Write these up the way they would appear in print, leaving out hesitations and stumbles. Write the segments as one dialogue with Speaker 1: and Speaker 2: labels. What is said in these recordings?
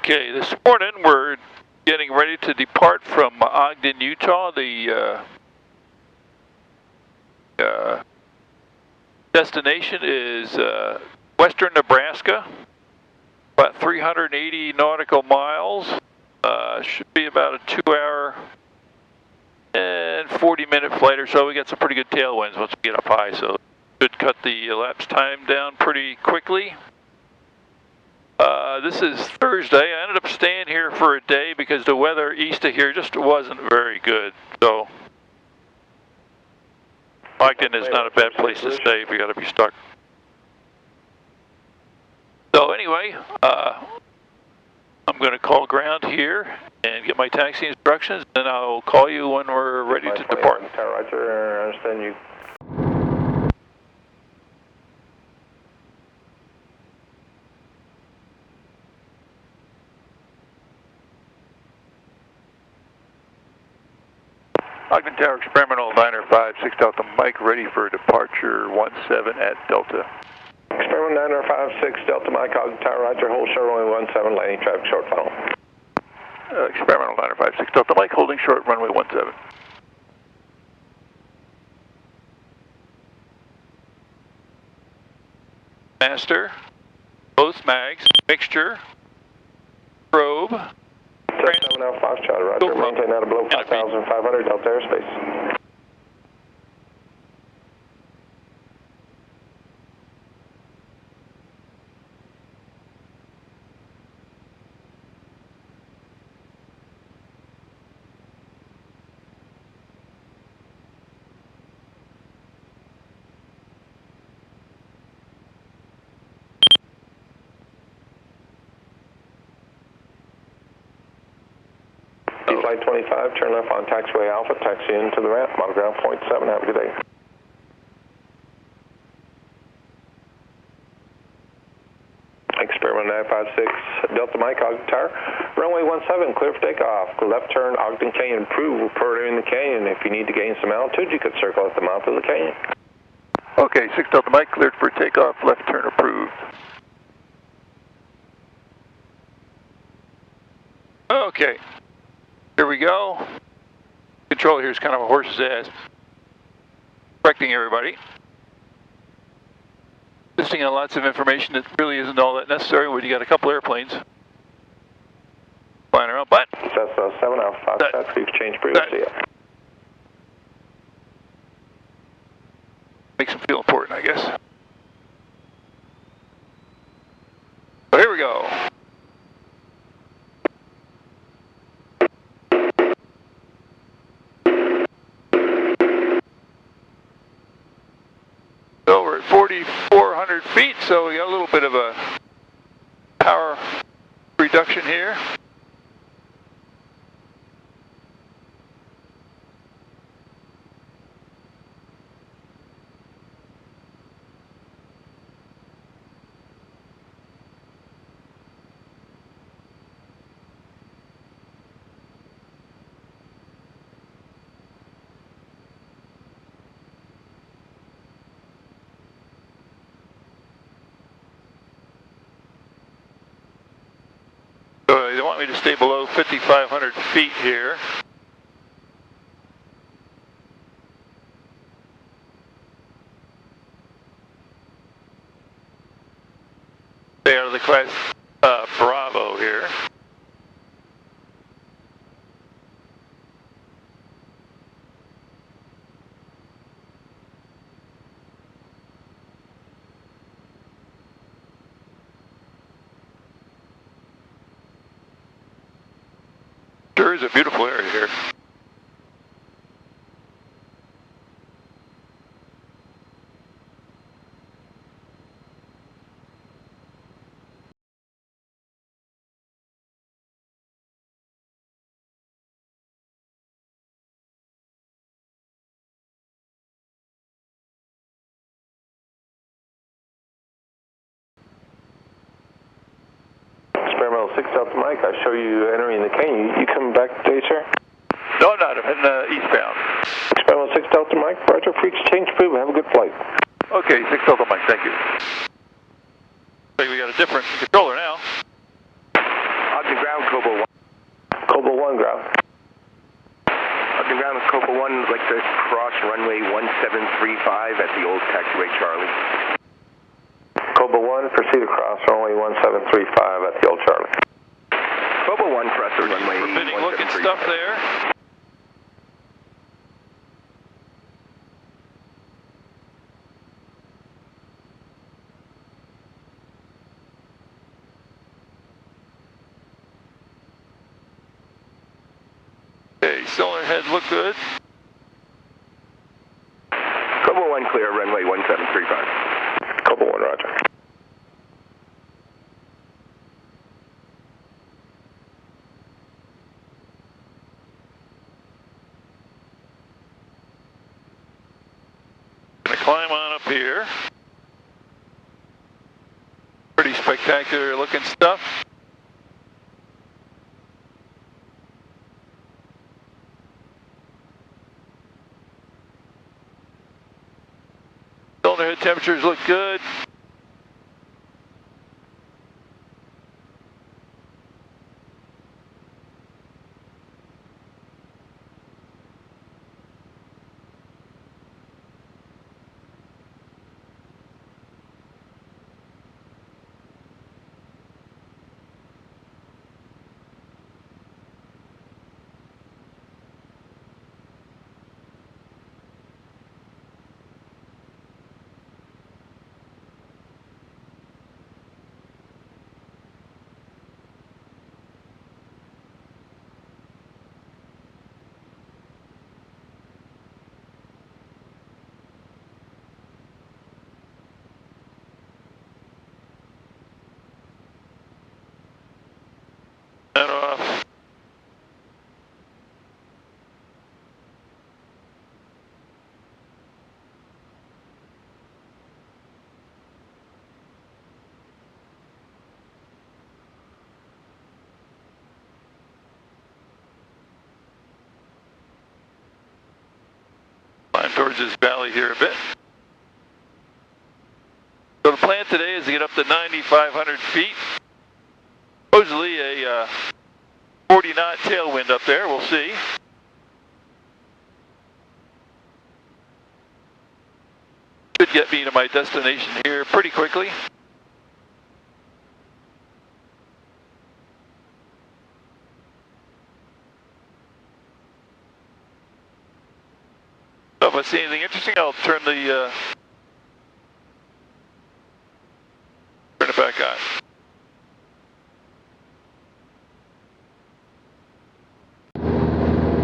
Speaker 1: Okay, this morning we're getting ready to depart from Ogden, Utah. The destination is western Nebraska, about 380 nautical miles. Should be about a 2-hour and 40-minute flight or so. We got some pretty good tailwinds once we get up high, so should cut the elapsed time down pretty quickly. This is Thursday. I ended up staying here for a day because the weather east of here just wasn't very good. So Ogden is not a bad place to stay if you got to be stuck. So anyway, I'm going to call ground here and get my taxi instructions, and I'll call you when we're ready to depart.
Speaker 2: Roger, I understand you.
Speaker 1: Ogden Tower Experimental 956 Delta Mike, ready for departure 17 at Delta.
Speaker 2: Experimental 956 Delta Mike, Ogden Tower, Roger, hold short runway 17, landing traffic short funnel.
Speaker 1: Experimental 956 Delta Mike, holding short runway 17. Master, both mags, mixture, probe.
Speaker 2: 7 Alpha Foxtrot, Roger, maintain out of below 5,500 Delta airspace. Flight 25, turn left on taxiway Alpha, taxi into the ramp, model ground point 7, have a good day. Experiment 956, Delta Mike, Ogden Tower, runway 17, clear for takeoff, left turn Ogden Canyon, approved, report in the canyon. If you need to gain some altitude, you could circle at the mouth of the canyon.
Speaker 1: Okay, 6 Delta Mike, cleared for takeoff, left turn approved. Okay. Here we go. Control here is kind of a horse's ass. Correcting everybody. Listing on lots of information that really isn't all that necessary when you got a couple airplanes flying around, but
Speaker 2: That's 7 Alpha 5, brief change previously.
Speaker 1: Makes them feel important, I guess. So here we go. So we're at 4,400 feet, so we got a little bit of a power reduction here. So they want me to stay below 5,500 feet here. Stay out of the class Bravo here. Sure is a beautiful area here.
Speaker 2: Experimental 6 Delta Mike, I show you entering the canyon. You coming back today, sir?
Speaker 1: No, I'm not. I'm heading eastbound.
Speaker 2: Experimental 6 Delta Mike, Roger, free exchange approved. Have a good flight.
Speaker 1: Okay, 6 Delta Mike, thank you. I think we got a different controller now.
Speaker 2: Ogden
Speaker 3: Ogden ground, Cobra 1.
Speaker 2: Cobra 1 ground.
Speaker 3: Ogden ground, Cobra 1 would like to cross runway 1735 at the old taxiway Charlie.
Speaker 2: Cobra 1, proceed across runway 1735 at the old Charlie.
Speaker 3: Cobra 1, cross the runway
Speaker 1: Forbidding looking
Speaker 3: 1735.
Speaker 1: stuff there. Okay, cylinder heads look good.
Speaker 3: Cobra 1, clear runway 1735.
Speaker 2: Cobra 1, roger.
Speaker 1: Gonna climb on up here. Pretty spectacular looking stuff. Cylinder head temperatures look good. That off. Climb towards this valley here a bit. So the plan today is to get up to 9,500 feet. Supposedly a 40 knot tailwind up there, we'll see. Should get me to my destination here pretty quickly. So if I see anything interesting, I'll turn it back on.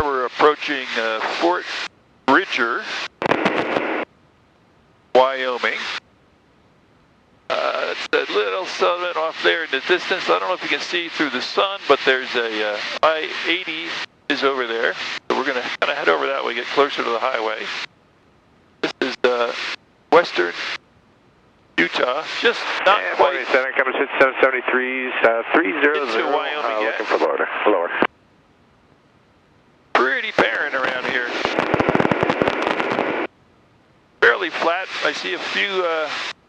Speaker 1: We're approaching Fort Bridger, Wyoming. It's a little settlement off there in the distance. I don't know if you can see through the sun, but there's a I-80 is over there. So we're going to kind of head over that way, get closer to the highway. This is western Utah, just not quite
Speaker 2: Center, coming to 773s, 300.
Speaker 1: into Wyoming yet.
Speaker 2: Looking for lower.
Speaker 1: Pretty barren around here. Fairly flat. I see a few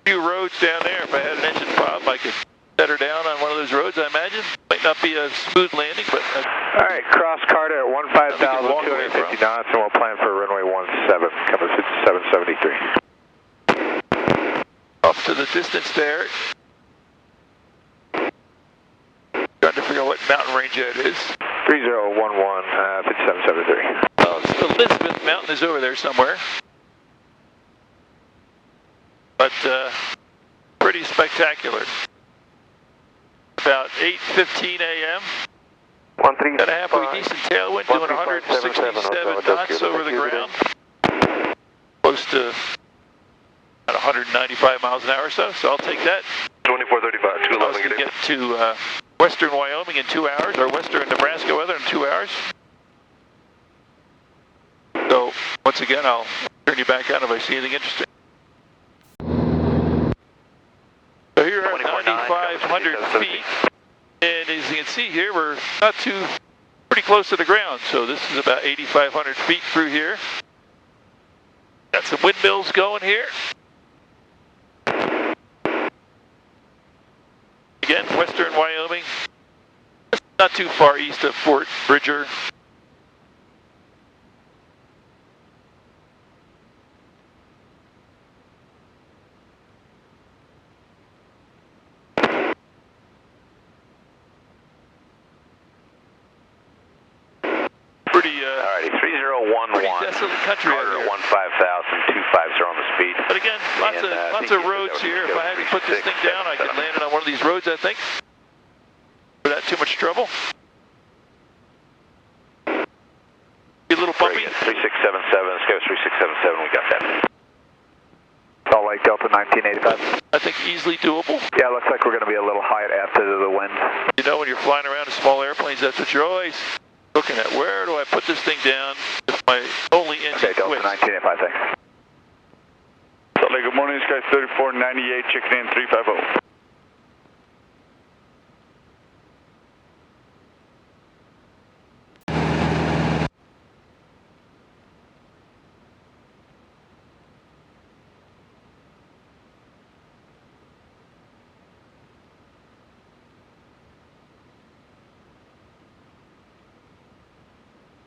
Speaker 1: roads down there. If I had an engine problem, I could set her down on one of those roads, I imagine. Might not be a smooth landing, but...
Speaker 2: All right, cross Carter at 15,250 knots, and we'll plan for runway 17, coming to 773.
Speaker 1: Off to the distance there. Trying to figure out what mountain range that is.
Speaker 2: 3011, 5773.
Speaker 1: Elizabeth Mountain is over there somewhere. But pretty spectacular. About 8:15 a.m. Got a halfway decent tailwind, doing 167 knots over the ground. Close to about 195 miles an hour or so, so I'll take that.
Speaker 3: 2435, 211,
Speaker 1: I'll get to western Wyoming in 2 hours, or western Nebraska weather in 2 hours. So, once again, I'll turn you back on if I see anything interesting. So here are 9,500 feet, and as you can see here, we're pretty close to the ground. So this is about 8,500 feet through here. Got some windmills going here. Again, western Wyoming, Not too far east of Fort Bridger.
Speaker 3: Alrighty, 3011.
Speaker 1: Pretty desolate country out
Speaker 3: Carter
Speaker 1: here.
Speaker 3: 15,000, 250 on the speed.
Speaker 1: But again, lots of roads here. If I had to put this thing down, I could land it on one of these roads, I think. Without too much trouble. Be a little bumpy.
Speaker 3: 3677, let's go 3677, we got that.
Speaker 4: Salt Lake Delta 1985.
Speaker 1: I think easily doable.
Speaker 4: Yeah, looks like we're going to be a little high after the wind.
Speaker 1: You know, when you're flying around in small airplanes, that's what you're always looking at. Where do I put this thing down if my only engine
Speaker 4: Okay, Delta
Speaker 1: quits?
Speaker 4: 1985, thanks.
Speaker 5: Salt Lake, good morning, Sky 3498, checking in 350.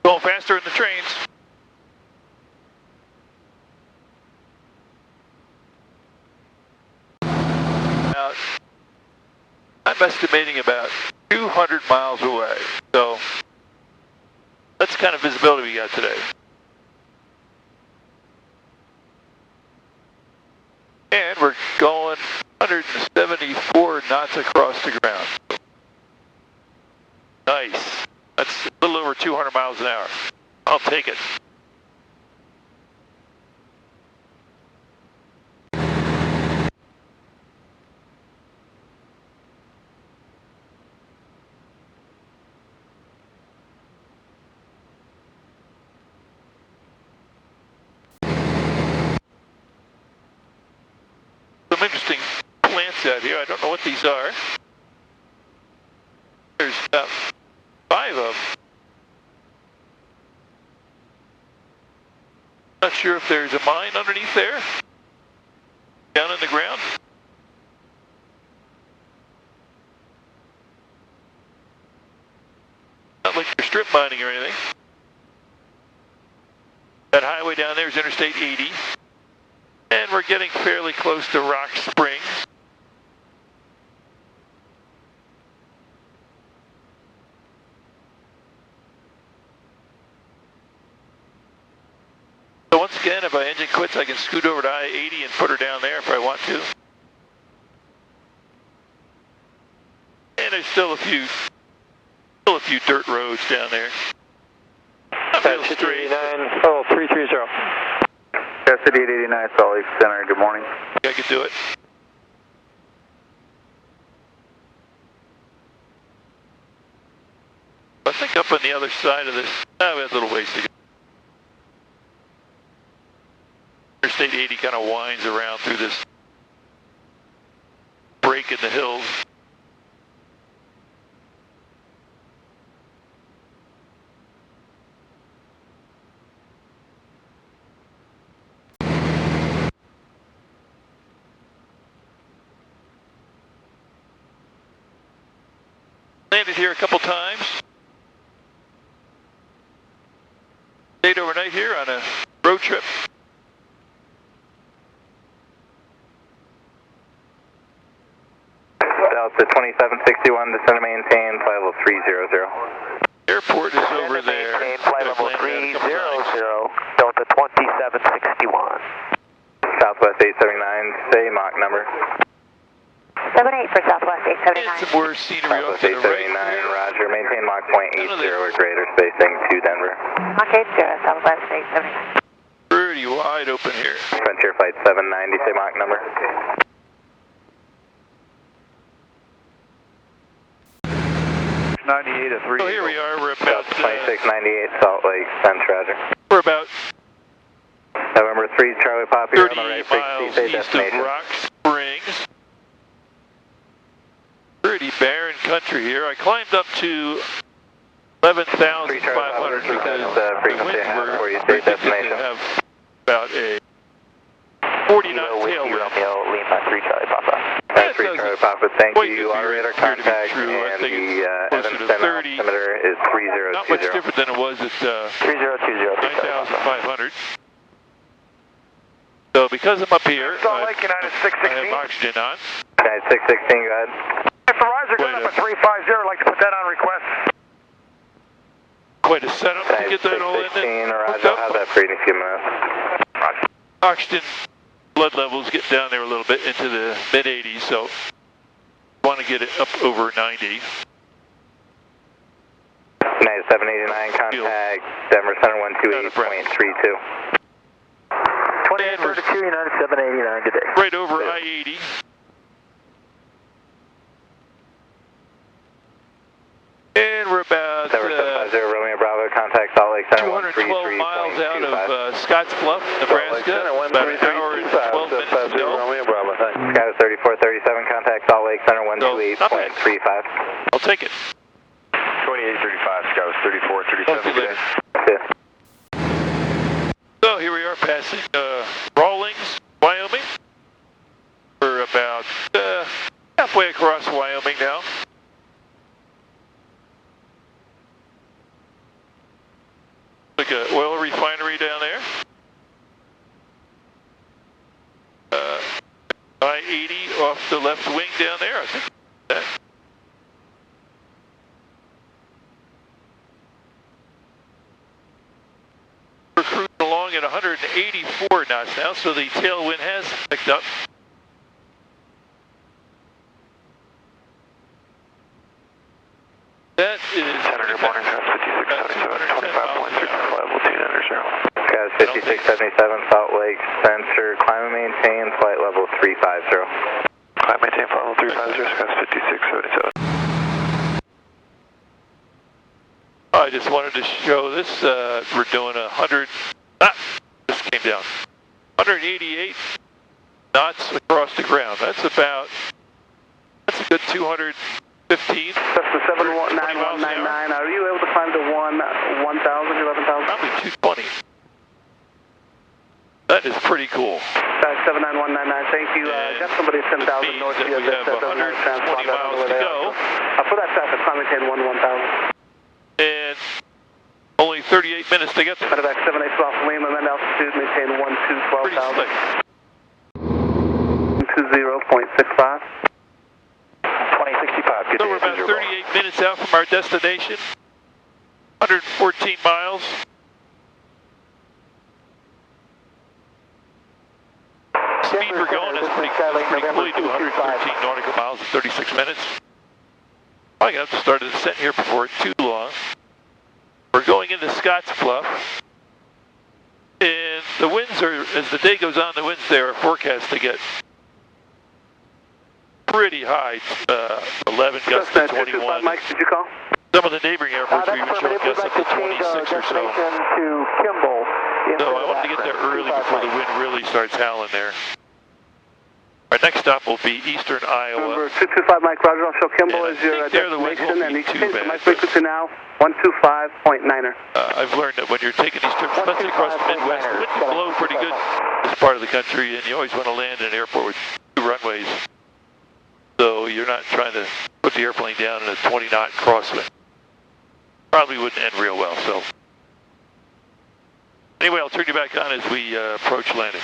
Speaker 1: Going faster in the trains. I'm estimating about 200 miles away. So that's the kind of visibility we got today. And we're going 174 knots across the ground. Nice. That's a little over 200 miles an hour. I'll take it. Some interesting plants out here. I don't know what these are. There's about 5 of them. Not sure if there's a mine underneath there, down in the ground. Not like they're strip mining or anything. That highway down there is Interstate 80. And we're getting fairly close to Rock Springs. So once again, if my engine quits, I can scoot over to I-80 and put her down there if I want to. And there's still a few dirt roads down there. Not real straight.
Speaker 2: 330.
Speaker 4: City 889, Salt Lake Center, good morning.
Speaker 1: I could do it. I think up on the other side of this, we have a little ways to go. Interstate 80 kind of winds around through this break in the hills. Landed here a couple times. Stayed overnight here on a road trip.
Speaker 4: Delta 2761, descend to maintain, flight level 300.
Speaker 1: Airport is over there.
Speaker 4: Maintain, flight level
Speaker 1: I've landed a couple
Speaker 4: 300,
Speaker 1: times.
Speaker 4: Delta 2761. Southwest 879, say Mach number.
Speaker 6: 78 for Southwest
Speaker 1: And
Speaker 6: 879.
Speaker 1: some more scenery off
Speaker 4: Southwest
Speaker 1: to the right
Speaker 4: 879,
Speaker 1: there.
Speaker 4: roger, maintain Mach point
Speaker 1: None of
Speaker 4: 80
Speaker 1: this.
Speaker 4: or greater, spacing to Denver.
Speaker 6: Mach 80, Southwest 879.
Speaker 1: Pretty wide open here.
Speaker 4: Frontier flight 790, say Mach number.
Speaker 1: So here we are. We're about
Speaker 4: 2698, Salt Lake, Central, roger.
Speaker 1: we're about
Speaker 4: November 3, Charlie Papa, you're on
Speaker 1: 30
Speaker 4: the right
Speaker 1: miles
Speaker 4: frequency,
Speaker 1: east of
Speaker 4: destination.
Speaker 1: Rock Springs. Pretty barren country here. I climbed up to 11,500 because the
Speaker 4: frequency
Speaker 1: winds
Speaker 4: I have
Speaker 1: were
Speaker 4: for you, state
Speaker 1: predicted to
Speaker 4: destination.
Speaker 1: have about a 40 knot tailwind.
Speaker 4: Romeo, Lima 3 Charlie Papa.
Speaker 1: That
Speaker 4: 3
Speaker 1: does
Speaker 4: Charlie
Speaker 1: it
Speaker 4: Papa, thank
Speaker 1: Quite
Speaker 4: you.
Speaker 1: the
Speaker 4: Our radar
Speaker 1: appear to be
Speaker 4: contact
Speaker 1: true. I
Speaker 4: and
Speaker 1: think
Speaker 4: the
Speaker 1: it's
Speaker 4: Adam
Speaker 1: closer to
Speaker 4: center
Speaker 1: 30.
Speaker 4: altimeter is 3020.
Speaker 1: Not much different than it was at
Speaker 4: 3020.
Speaker 1: 9,500. So because I'm up here,
Speaker 3: Salt Lake, United
Speaker 1: I
Speaker 3: 616.
Speaker 1: have oxygen on.
Speaker 4: United 616, go ahead.
Speaker 3: If the riser goes up at 350, I'd like to put that on request.
Speaker 1: Quite a setup to
Speaker 4: United
Speaker 1: get that all in
Speaker 4: 616,
Speaker 1: there.
Speaker 4: Roger, I'll have that for you in a few minutes.
Speaker 1: Oxygen blood levels get down there a little bit into the mid 80s, so want to get it up over 90.
Speaker 4: United 789, contact Denver Center 128.32.
Speaker 3: 2832, United 789, good day.
Speaker 1: Right over I-80. And we're about
Speaker 4: Denver 750, Romeo Bravo, contact Salt Lake Center
Speaker 1: 212 miles out
Speaker 4: 133.25.
Speaker 1: of Scottsbluff, Nebraska. About an hour and 12 minutes to go.
Speaker 4: Sky 3437, contact Salt Lake Center 128.35.
Speaker 1: I'll take it.
Speaker 3: 2835, Sky was 3437,
Speaker 1: Talk to you later. So here we are passing Rawlings, Wyoming. We're about halfway across Wyoming now. Like an oil refinery down there. I-80 off the left wing down there, I think. That. We're cruising along at 184 knots now, so the tailwind has picked up. That is
Speaker 3: Senator Morning, Cross 5677, 25.35, level 2 under 0.
Speaker 4: Guys, 5677, Salt Lake Center, climb and maintain, flight level 350.
Speaker 3: Climb maintain, flight level 350, Sky 5677.
Speaker 1: I just wanted to show this. We're doing 100. Just came down. 188 knots across the ground. That's a good 215.
Speaker 3: That's the 79199. Are you able to climb to 1,000, 11,000?
Speaker 1: Probably 220. That is pretty cool.
Speaker 3: 79199, thank you. Got somebody at 10,000 north
Speaker 1: that
Speaker 3: here
Speaker 1: we have 120 miles to go.
Speaker 3: For that traffic, climb maintain 1,000.
Speaker 1: And only 38 minutes to get there.
Speaker 3: Medevac 78 off Lima, and altitude maintain 12,000.
Speaker 1: Pretty slick.
Speaker 3: 20.65. 2065, good
Speaker 1: So
Speaker 3: day.
Speaker 1: we're about 38 minutes out from our destination. 114 miles. Speed we're going is pretty cool. You do 113 nautical miles in 36 minutes. I'm going to have to start the descent here before it's too long. We're going into Scottsbluff. And the winds are, as the day goes on, the winds there are forecast to get pretty high, 11 gusts to 21.
Speaker 3: Mike, did you call?
Speaker 1: Some of the neighboring airports are even showing gusts up to 26 or so.
Speaker 3: To Kimball.
Speaker 1: So I wanted to get there early before the wind really starts howling there. Our next stop will be eastern Iowa.
Speaker 3: Number 225 Mike Roger, I'll show Kimball
Speaker 1: And
Speaker 3: as your
Speaker 1: there the winds
Speaker 3: destination,
Speaker 1: won't
Speaker 3: and
Speaker 1: be
Speaker 3: you
Speaker 1: too
Speaker 3: change
Speaker 1: bad,
Speaker 3: my frequency now, 125.9er.
Speaker 1: I've learned that when you're taking these trips, especially across the Midwest, the wind can blow pretty good in this part of the country, and you always want to land in an airport with 2 runways. So you're not trying to put the airplane down in a 20-knot crosswind. Probably wouldn't end real well, so. Anyway, I'll turn you back on as we approach landing.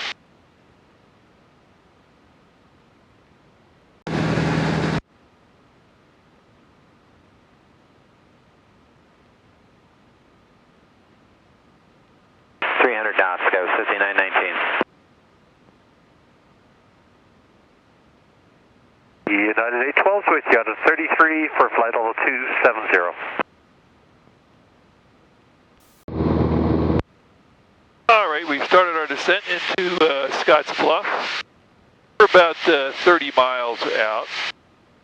Speaker 4: Knots, go 5919.
Speaker 3: United 812 with you out of 33 for flight level 270.
Speaker 1: All right, we've started our descent into Scottsbluff. We're about 30 miles out.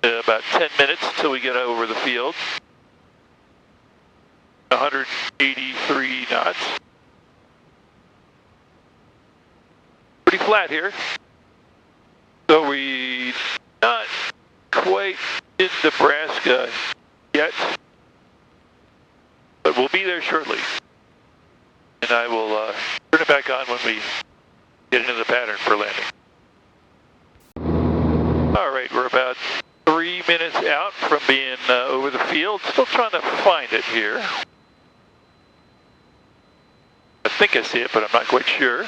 Speaker 1: About 10 minutes till we get over the field. 183 knots. Pretty flat here. So we're not quite in Nebraska yet, but we'll be there shortly. And I will turn it back on when we get into the pattern for landing. All right, we're about 3 minutes out from being over the field. Still trying to find it here. I think I see it, but I'm not quite sure.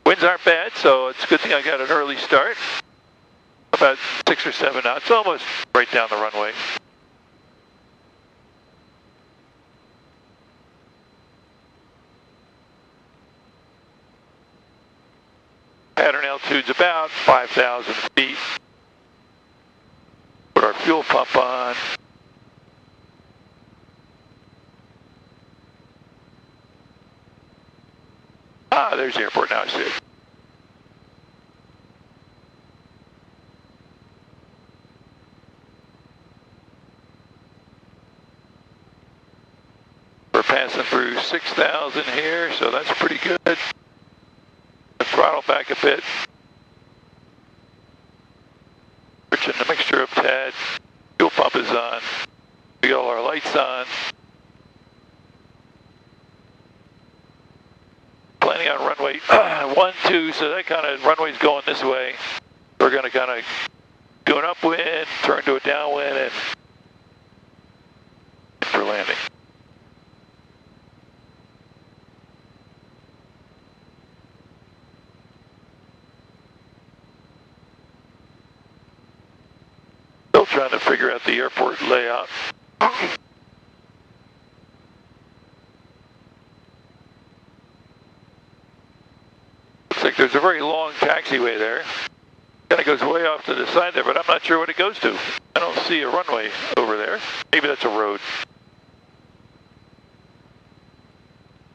Speaker 1: Winds aren't bad, so it's a good thing I got an early start. About 6 or 7 knots, almost right down the runway. Pattern altitude's about 5,000 feet. Put our fuel pump on. Ah, there's the airport now, I see it. We're passing through 6,000 here, so that's pretty good. Throttle back a bit. Switching the mixture up tad. Fuel pump is on. We got all our lights on. Planning on runway 12, so that kind of runway's going this way. We're going to kind of do an upwind, turn to a downwind, and for landing. Still trying to figure out the airport layout. Looks like there's a very long taxiway there. Kind of goes way off to the side there, but I'm not sure what it goes to. I don't see a runway over there. Maybe that's a road.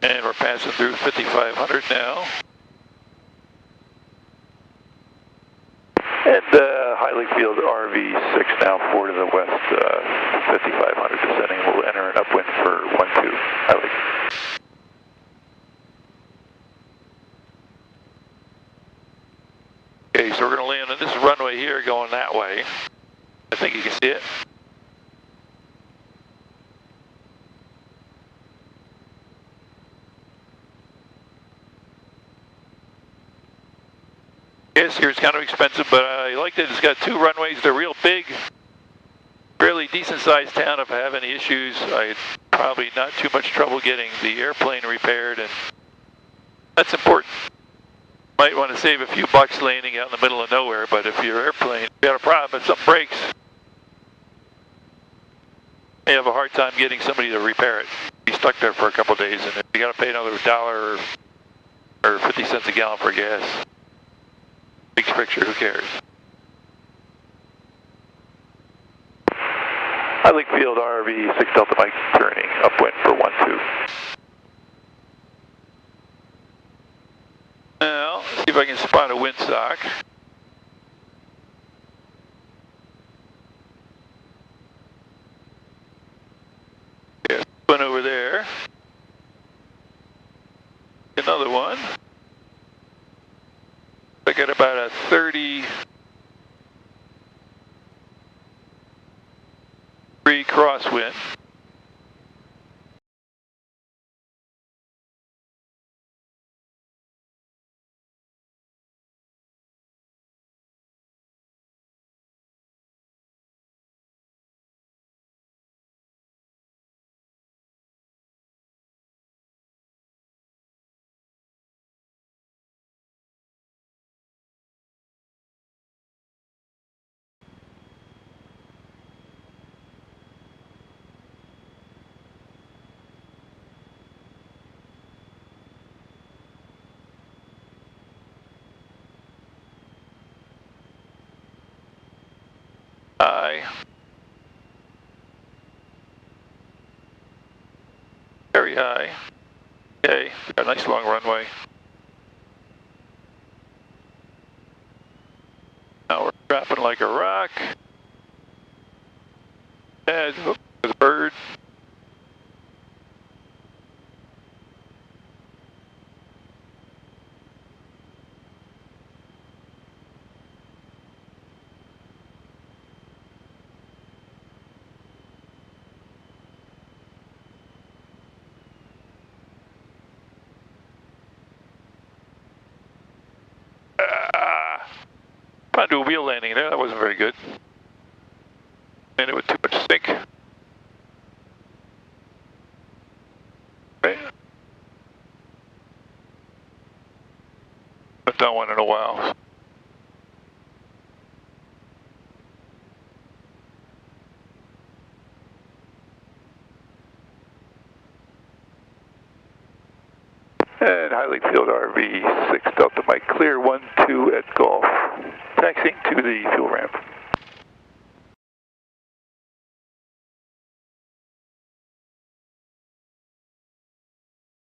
Speaker 1: And we're passing through 5,500 now. And Highly Field RV6 now 4 to the west, 5,500 descending. We'll enter an upwind for 12, Highly. Okay, so we're going to land on this runway here going that way. I think you can see it. Yes, here it's kind of expensive, but I like that it's got 2 runways. They're real big, fairly decent sized town. If I have any issues, I had probably not too much trouble getting the airplane repaired, and that's important. Might want to save a few bucks landing out in the middle of nowhere, but if your airplane got a problem, if something breaks, you have a hard time getting somebody to repair it. Be stuck there for a couple of days, and if you got to pay another $1 or 50 cents a gallon for gas, big picture, who cares? Highly Field RV 6 Delta Mike turning upwind for 12. Now, see if I can spot a windsock. There's one over there. Another one. I got about a 30 degree crosswind. High. Very high. Okay, got a nice long runway. Now we're dropping like a rock. And there's a bird. Trying to do a wheel landing there. That wasn't very good. Landed with too much stink. Right. I've done one in a while. And Highland Field RV 6 Delta Mike clear 1-2 at Golf. Taxiing to the fuel ramp.